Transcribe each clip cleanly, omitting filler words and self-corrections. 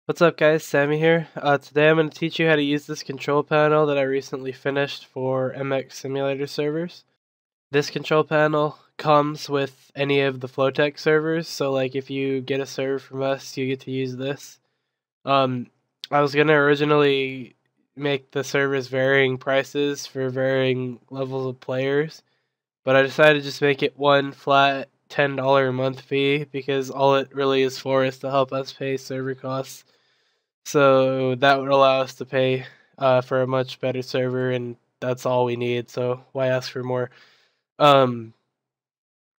What's up guys, Sammy here. Today I'm going to teach you how to use this control panel that I recently finished for MX Simulator servers. This control panel comes with any of the FlowTech servers, so like if you get a server from us, you get to use this. I was going to originally make the servers varying prices for varying levels of players, but I decided to just make it one flat $10 a month fee because all it really is for is to help us pay server costs. So that would allow us to pay for a much better server, and that's all we need. So why ask for more? Um,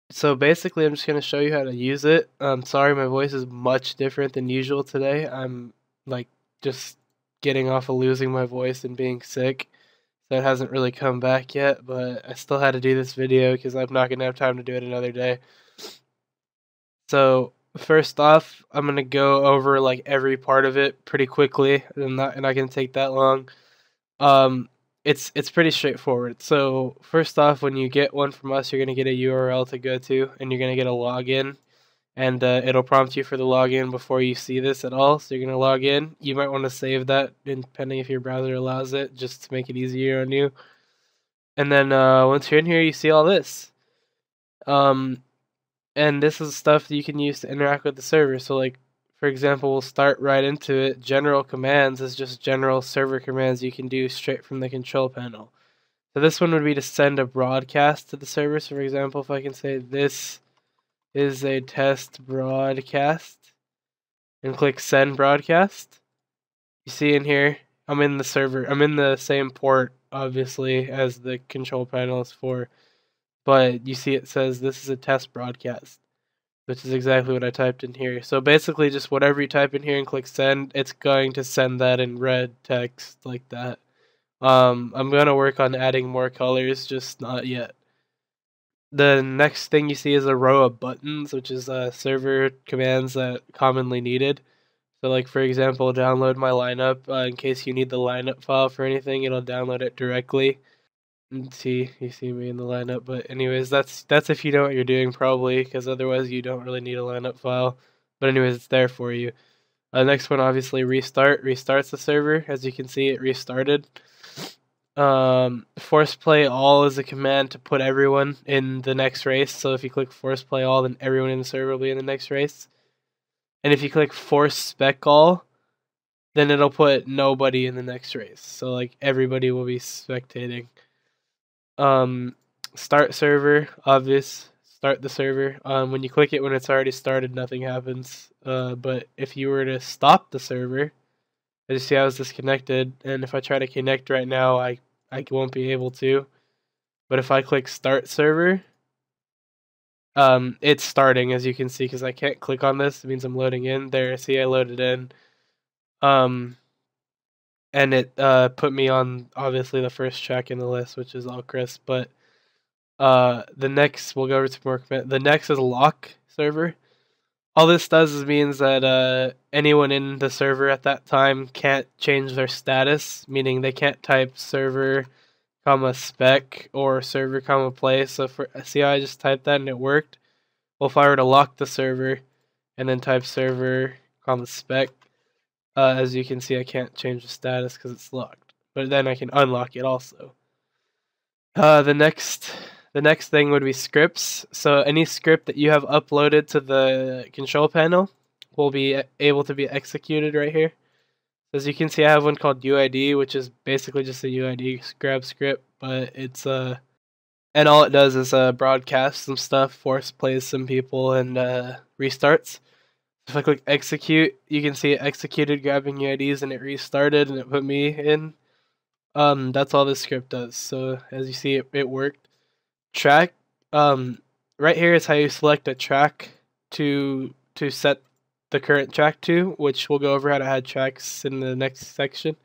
so basically, I'm just gonna show you how to use it. Sorry, my voice is much different than usual today. I'm like just getting off of losing my voice and being sick, so it hasn't really come back yet. But I still had to do this video because I'm not gonna have time to do it another day. So first off, I'm gonna go over like every part of it pretty quickly. I'm not gonna take that long. Um, it's pretty straightforward. So first off, when you get one from us, you're gonna get a URL to go to, and you're gonna get a login, and it'll prompt you for the login before you see this at all. So you're gonna log in. You might want to save that, depending if your browser allows it, just to make it easier on you. And then once you're in here, you see all this. And this is stuff that you can use to interact with the server. So like, for example, we'll start right into it. General commands is just general server commands you can do straight from the control panel. So this one would be to send a broadcast to the server. So for example, if I can say this is a test broadcast and click send broadcast, you see in here, I'm in the server. I'm in the same port, obviously, as the control panel is for. But you see it says this is a test broadcast, which is exactly what I typed in here. So basically just whatever you type in here and click send, it's going to send that in red text like that. I'm going to work on adding more colors, just not yet. The next thing you see is a row of buttons, which is server commands that commonly needed. So like for example, download my lineup. In case you need the lineup file for anything, it'll download it directly. See, you see me in the lineup, but anyways, that's if you know what you're doing, probably, because otherwise you don't really need a lineup file. But anyways, it's there for you. Next one, obviously, restarts the server. As you can see, it restarted. Force play all is a command to put everyone in the next race. So if you click force play all, then everyone in the server will be in the next race. And if you click force spec all, then it'll put nobody in the next race. So like everybody will be spectating. Start server, obvious. Start the server. When you click it when it's already started, nothing happens. But if you were to stop the server, as you see, I was disconnected, and if I try to connect right now, I won't be able to. But if I click start server, it's starting, as you can see, because I can't click on this. It means I'm loading in. There, see, I loaded in. And it put me on, obviously, the first track in the list, which is all crisp. But the next, we'll go over to more command. The next is lock server. All this does is means that anyone in the server at that time can't change their status, meaning they can't type server, comma spec or server, comma play. So see how I just typed that and it worked? Well, if I were to lock the server and then type server, comma spec, as you can see, I can't change the status because it's locked. But then I can unlock it also. The next thing would be scripts. So any script that you have uploaded to the control panel will be able to be executed right here. As you can see, I have one called UID, which is basically just a UID grab script, but it's and all it does is broadcast some stuff, force plays some people, and restarts. If I click execute, you can see it executed, grabbing UIDs, and it restarted, and it put me in. That's all this script does. So as you see, it worked. Track, right here is how you select a track to set the current track to, which we'll go over how to add tracks in the next section.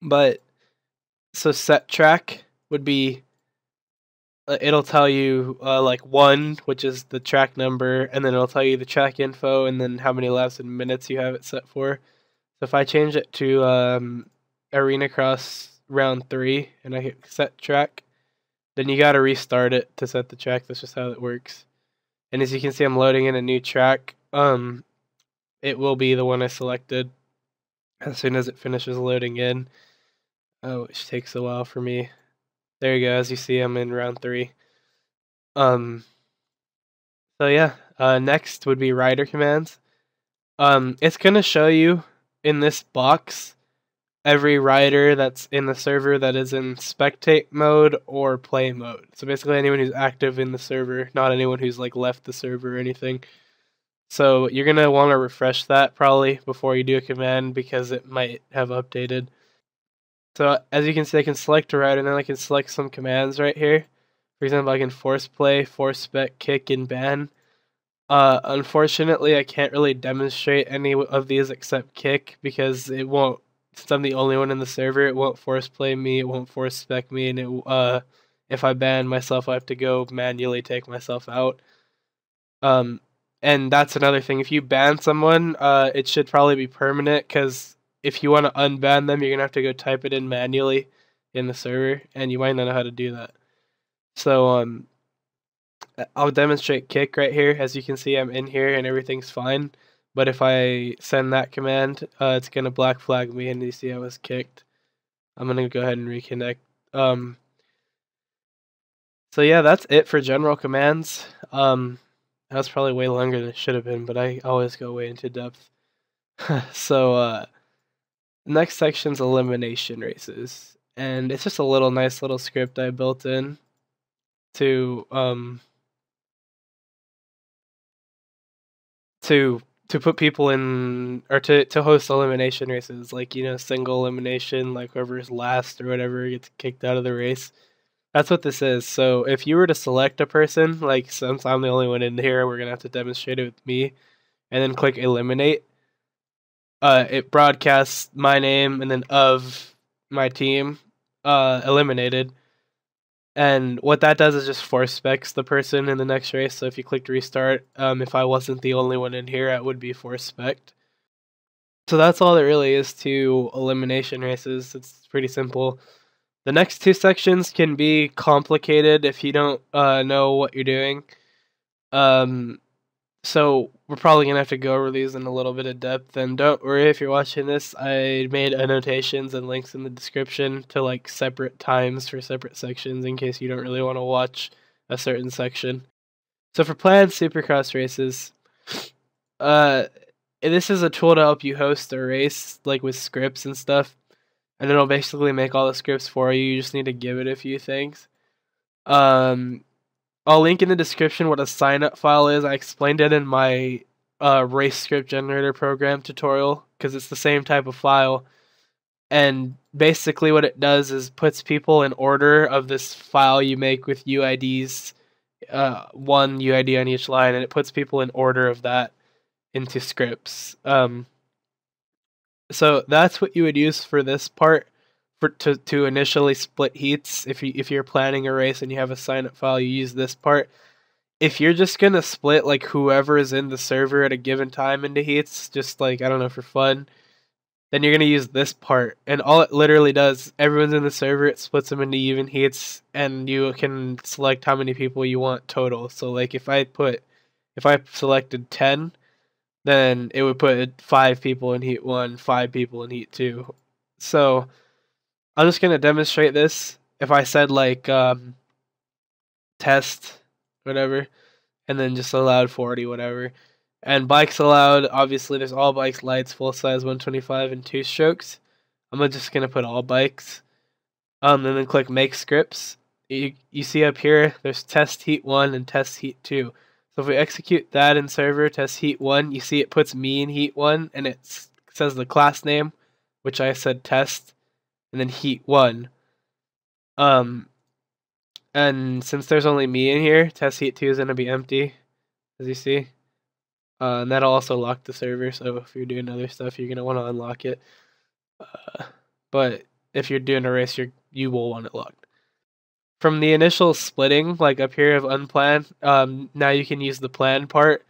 But so set track would be it'll tell you like 1, which is the track number, and then it'll tell you the track info and then how many laps and minutes you have it set for. So if I change it to Arena Cross round 3 and I hit set track, then you gotta restart it to set the track. That's just how it works. And as you can see, I'm loading in a new track. it will be the one I selected as soon as it finishes loading in, which takes a while for me. There you go. As you see, I'm in round 3. So yeah, next would be rider commands. It's gonna show you in this box every rider that's in the server that is in spectate mode or play mode. So basically anyone who's active in the server, not anyone who's like left the server or anything. So you're gonna want to refresh that probably before you do a command because it might have updated. So as you can see, I can select a rider and then I can select some commands right here. For example, I can force play, force spec, kick, and ban. Unfortunately, I can't really demonstrate any of these except kick because it won't. Since I'm the only one in the server, it won't force play me, it won't force spec me, and if I ban myself, I have to go manually take myself out. And that's another thing. If you ban someone, it should probably be permanent because if you want to unban them, you're gonna have to go type it in manually in the server, and you might not know how to do that. So I'll demonstrate kick right here. As you can see, I'm in here and everything's fine. But if I send that command, it's going to black flag me and you see I was kicked. I'm going to go ahead and reconnect. So yeah, that's it for general commands. That was probably way longer than it should have been, but I always go way into depth. So the next section's elimination races. And it's just a nice little script I built in to put people in, or to host elimination races, like, you know, single elimination, like whoever's last or whatever gets kicked out of the race. That's what this is. So if you were to select a person, like since I'm the only one in here, we're gonna have to demonstrate it with me, and then click eliminate. It broadcasts my name and then of my team eliminated. And what that does is just force specs the person in the next race. So if you clicked restart, if I wasn't the only one in here, it would be force spec'd. So that's all there really is to elimination races. It's pretty simple. The next 2 sections can be complicated if you don't know what you're doing. So we're probably going to have to go over these in a little bit of depth. And don't worry if you're watching this, I made annotations and links in the description to like separate times for separate sections in case you don't really want to watch a certain section. So for planned Supercross races, this is a tool to help you host a race like with scripts and stuff. And it'll basically make all the scripts for you. You just need to give it a few things. I'll link in the description what a sign-up file is. I explained it in my race script generator program tutorial because it's the same type of file. And basically what it does is puts people in order of this file you make with UIDs, one UID on each line, and it puts people in order of that into scripts. So that's what you would use for this part. To initially split heats. If you're planning a race and you have a sign-up file, you use this part. If you're just gonna split like whoever is in the server at a given time into heats, just like, I don't know, for fun, then you're gonna use this part. And all it literally does, everyone's in the server, it splits them into even heats, and you can select how many people you want total. So like if I selected 10, then it would put 5 people in heat 1, 5 people in heat 2. So I'm just going to demonstrate this. If I said like test, whatever, and then just allowed 40, whatever. And bikes allowed, obviously there's all bikes, lights, full size, 125, and 2 strokes. I'm just going to put all bikes. And then click make scripts. You see up here, there's test heat 1 and test heat 2. So if we execute that in server, test heat 1, you see it puts me in heat 1, and it says the class name, which I said test, and then heat 1. And since there's only me in here, test heat 2 is going to be empty, as you see. And that'll also lock the server, so if you're doing other stuff, you're going to want to unlock it. But if you're doing a race, you will want it locked. From the initial splitting, like up here of unplanned, now you can use the plan part.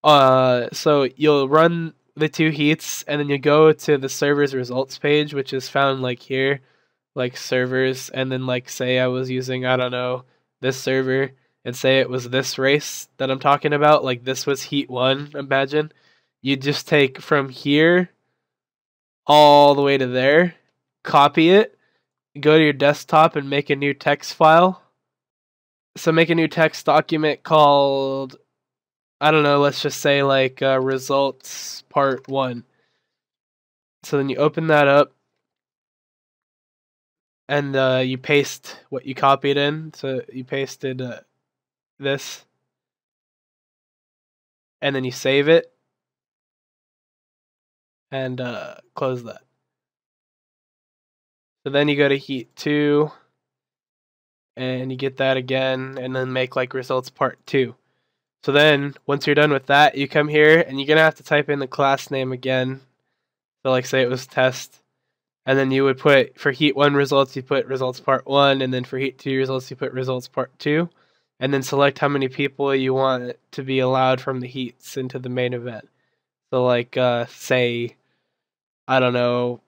So you'll run the 2 heats, and then you go to the server's results page, which is found like here, like servers, and then like say I was using, I don't know, this server, and say it was this race that I'm talking about, like this was heat 1, imagine. you just take from here all the way to there, copy it, go to your desktop and make a new text file. So make a new text document called, I don't know, let's just say like results part 1. So then you open that up and you paste what you copied in. So you pasted this, and then you save it and close that. So then you go to Heat 2 and you get that again, and then make like results part 2. So then once you're done with that, you come here and you're gonna have to type in the class name again. So like say it was test, and then you would put for Heat 1 results, you put results part 1, and then for Heat 2 results, you put results part 2, and then select how many people you want to be allowed from the heats into the main event. So like say, I don't know,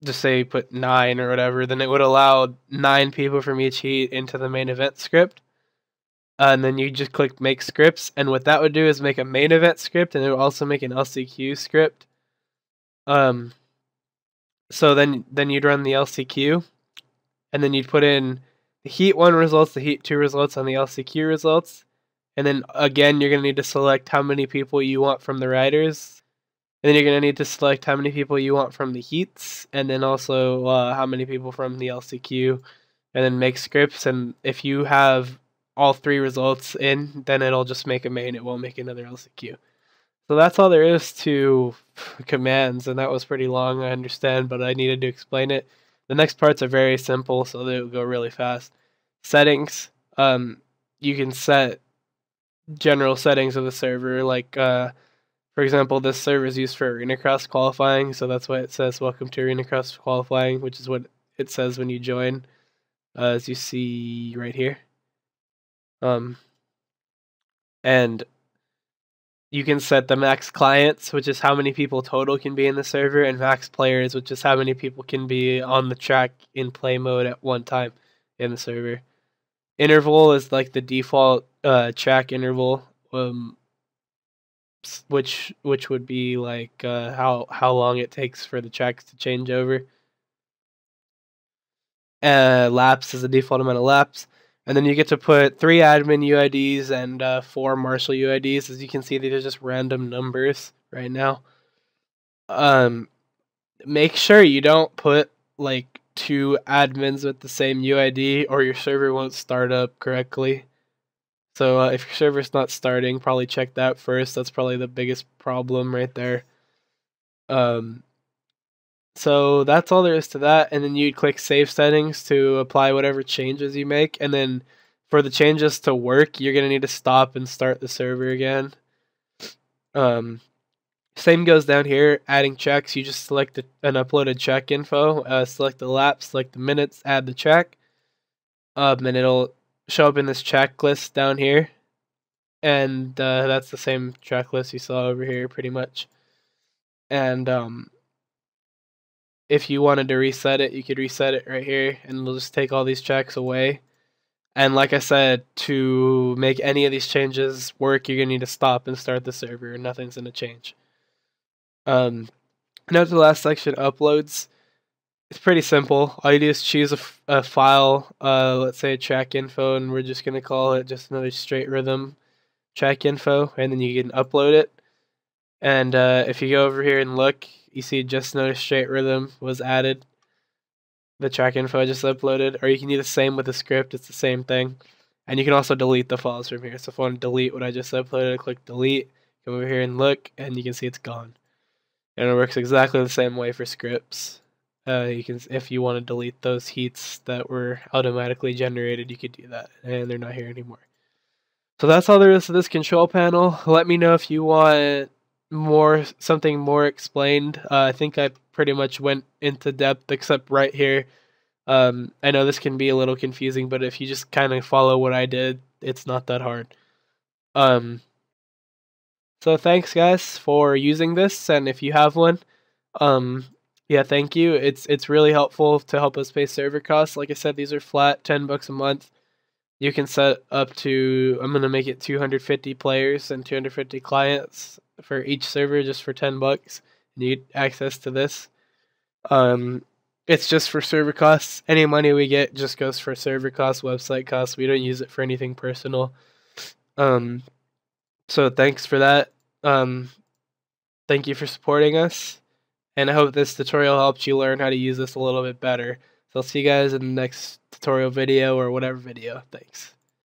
just say put 9 or whatever, then it would allow 9 people from each heat into the main event script. And then you just click make scripts, and what that would do is make a main event script, and it would also make an LCQ script. So then you'd run the LCQ, and then you'd put in the Heat 1 results, the Heat 2 results, and the LCQ results. And then again, you're going to need to select how many people you want from the riders. And then you're going to need to select how many people you want from the heats, and then also how many people from the LCQ, and then make scripts. And if you have all 3 results in, then it'll just make a main. It won't make another LCQ. So that's all there is to commands, and that was pretty long, I understand, but I needed to explain it. The next parts are very simple, so they will go really fast. Settings. You can set general settings of the server, like for example, this server is used for Arena Cross qualifying, so that's why it says welcome to Arena Cross qualifying, which is what it says when you join, as you see right here. And you can set the max clients, which is how many people total can be in the server, and max players, which is how many people can be on the track in play mode at one time in the server. Interval is like the default track interval, which would be like how long it takes for the tracks to change over. Laps is the default amount of laps. And then you get to put 3 admin UIDs and 4 marshal UIDs. As you can see, these are just random numbers right now. Make sure you don't put like 2 admins with the same UID, or your server won't start up correctly. So if your server's not starting, probably check that first. That's probably the biggest problem right there. So that's all there is to that, and then you'd click Save Settings to apply whatever changes you make, and then for the changes to work, you're going to need to stop and start the server again. Same goes down here, adding checks. You just select an uploaded check info, select the lap, select the minutes, add the check, and it'll show up in this checklist down here, and that's the same checklist you saw over here pretty much. And if you wanted to reset it, you could reset it right here, and it'll just take all these checks away. And like I said, to make any of these changes work, you're going to need to stop and start the server, and nothing's going to change. Now to the last section, uploads. It's pretty simple. All you do is choose a file, let's say track info, and we're just going to call it just another straight rhythm track info, and then you can upload it. And if you go over here and look, you see just another straight rhythm was added. The track info I just uploaded, or you can do the same with the script. It's the same thing. And you can also delete the files from here. So if I want to delete what I just uploaded, I click delete, come over here and look, and you can see it's gone. And it works exactly the same way for scripts. You can, if you want to delete those heats that were automatically generated, you could do that, and they're not here anymore. So that's all there is to this control panel. Let me know if you want something more explained. I think I pretty much went into depth, except right here. I know this can be a little confusing, but if you just kind of follow what I did, it's not that hard. So thanks guys for using this, and if you have one, yeah, thank you. It's really helpful to help us pay server costs. Like I said, these are flat $10 a month. You can set up to, I'm gonna make it 250 players and 250 clients. for each server, just for $10, and you get access to this. It's just for server costs. Any money we get just goes for server costs, website costs. We don't use it for anything personal. So thanks for that. Thank you for supporting us, and I hope this tutorial helped you learn how to use this a little bit better. So I'll see you guys in the next tutorial video or whatever video. Thanks.